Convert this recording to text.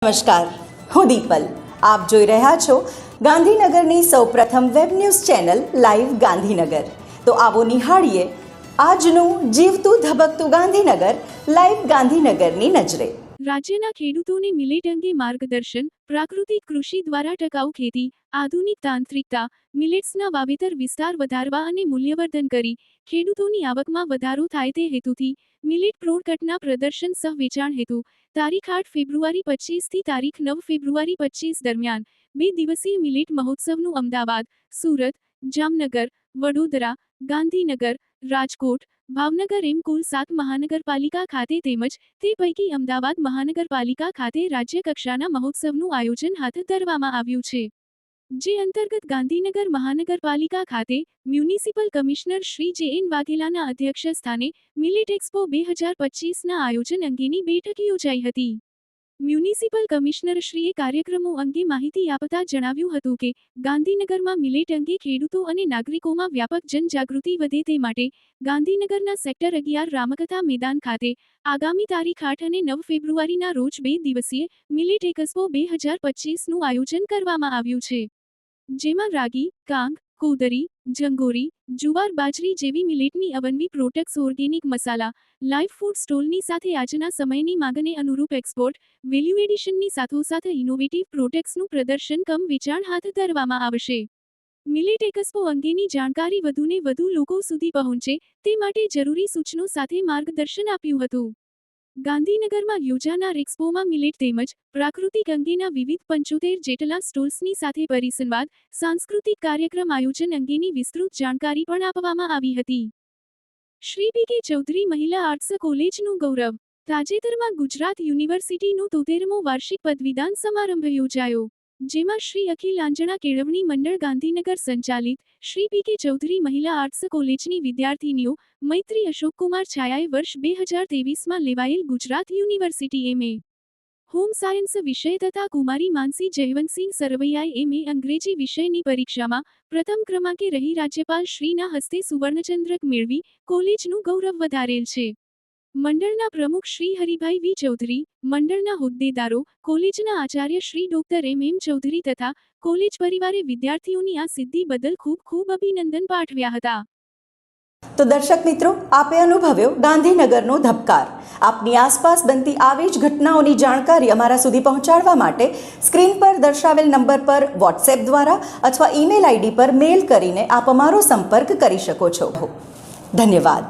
નમસ્કાર, હું દીપલ. આપ જોઈ રહ્યા છો ગાંધીનગરની સૌપ્રથમ web news channel live Gandhinagar. તો આવો નિહાળીએ આજનું જીવતું ધબકતું ગાંધીનગર લાઈવ ગાંધીનગરની નજરે. રાજ્યના ખેડૂતોને મિલેટ અંગે માર્ગદર્શન. પ્રાકૃતિક કૃષિ દ્વારા ટકાઉ ખેતી, આધુનિક તાંત્રિકતા, મિલેટ્સના વાવેતર વિસ્તાર વધારવા અને મૂલ્યવર્ધન કરી ખેડૂતોની આવકમાં વધારો થાય તે હેતુથી મિલેટ પ્રોડક્ટના પ્રદર્શન સહ વેચાણ હેતુ તારીખ 8 ફેબ્રુઆરી 25 થી તારીખ 9 ફેબ્રુઆરી 25 દરમિયાન 2 દિવસીય મિલેટ મહોત્સવનું અમદાવાદ, સુરત, જામનગર, વડોદરા, ગાંધીનગર, રાજકોટ, ભાવનગર એમ કુલ 7 મહાનગરપાલિકા ખાતે તેમજ તે પૈકી અમદાવાદ મહાનગરપાલિકા ખાતે રાજ્ય કક્ષાના મહોત્સવનું આયોજન હાથ ધરવામાં આવ્યું છે. જે અંતર્ગત ગાંધીનગર મહાનગરપાલિકા ખાતે મ્યુનિસિપલ કમિશનર શ્રી જે.એન. વાઘેલાના અધ્યક્ષ સ્થાને મિલેટ એક્સપો 2025ના આયોજન અંગેની બેઠક યોજાઈ હતી. મ્યુનિસિપલ કમિશનરશ્રીએ કાર્યક્રમો અંગે માહિતી આપતા જણાવ્યું હતું કે ગાંધીનગરમાં મિલેટ અંગે ખેડૂતો અને નાગરિકોમાં વ્યાપક જનજાગૃતિ વધે તે માટે ગાંધીનગરના સેક્ટર 11 રામકથા મેદાન ખાતે આગામી તારીખ 8 અને 9 ફેબ્રુઆરીના રોજ 2 દિવસીય મિલેટ એક્સપો 2025નું આયોજન કરવામાં આવ્યું છે. જેમાં રાગી, કાંગ, કોદરી, જંગોરી, જુવાર, બાજરી જેવી મિલેટની અવનવી પ્રોડક્ટ્સ, ઓર્ગેનિક મસાલા, લાઈવ ફૂડ સ્ટોલની સાથે આજના સમયની માંગને અનુરૂપ એક્સપોર્ટ વેલ્યુ એડિશનની સાથોસાથ ઇનોવેટિવ પ્રોડક્ટ્સનું પ્રદર્શન કમ વેચાણ હાથ ધરવામાં આવશે. મિલેટ એક્સપો અંગેની જાણકારી વધુને વધુ લોકો સુધી પહોંચે તે માટે જરૂરી સૂચનો સાથે માર્ગદર્શન આપ્યું હતું. ગાંધીનગરમાં યોજાનાર એક્સપોમાં મિલેટ તેમજ પ્રાકૃતિક અંગેના વિવિધ 75 જેટલા સ્ટોલ્સની સાથે પરિસંવાદ, સાંસ્કૃતિક કાર્યક્રમ આયોજન અંગેની વિસ્તૃત જાણકારી પણ આપવામાં આવી હતી. શ્રી પી. કે. ચૌધરી મહિલા આર્ટ્સ કોલેજનું ગૌરવ. તાજેતરમાં ગુજરાત યુનિવર્સિટીનો 73મો વાર્ષિક પદવીદાન સમારંભ યોજાયો. જેમાં શ્રી અખિલ આંજણા કેળવણી મંડળ ગાંધીનગર સંચાલિત શ્રી પી. કે. ચૌધરી મહિલા આર્ટ્સ કોલેજની વિદ્યાર્થીનીઓ મૈત્રી અશોકકુમાર છાયાએ વર્ષ 2023માં લેવાયેલ Gujarat university MA. Home science વિષય તથા કુમારી માનસી જયવંતસિંહ સરવૈયાએ એમ.એ. અંગ્રેજી વિષયની પરીક્ષામાં પ્રથમ ક્રમાંકે રહી રાજ્યપાલ શ્રીના હસ્તે સુવર્ણચંદ્રક મેળવી કોલેજનું ગૌરવ વધારેલ છે. મંડળના પ્રમુખ શ્રી હરિભાઈ વી. ચૌધરી, મંડળના હોદ્દેદારો, કોલેજના આચાર્ય શ્રી ડોક્ટર એમ. ચૌધરી તથા કોલેજ પરિવારે વિદ્યાર્થીઓની આ સિદ્ધિ બદલ ખૂબ ખૂબ અભિનંદન પાઠવ્યા હતા. તો દર્શક મિત્રો, આપે અનુભવ્યો ગાંધીનગરનો ધબકાર. આપની આસપાસ બનતી આવી જ ઘટનાઓની જાણકારી અમારા સુધી પહોંચાડવા માટે સ્ક્રીન પર દર્શાવેલ નંબર પર વોટ્સએપ દ્વારા અથવા ઈમેલ આઈડી પર મેલ કરીને આપ અમારો સંપર્ક કરી શકો છો. ધન્યવાદ.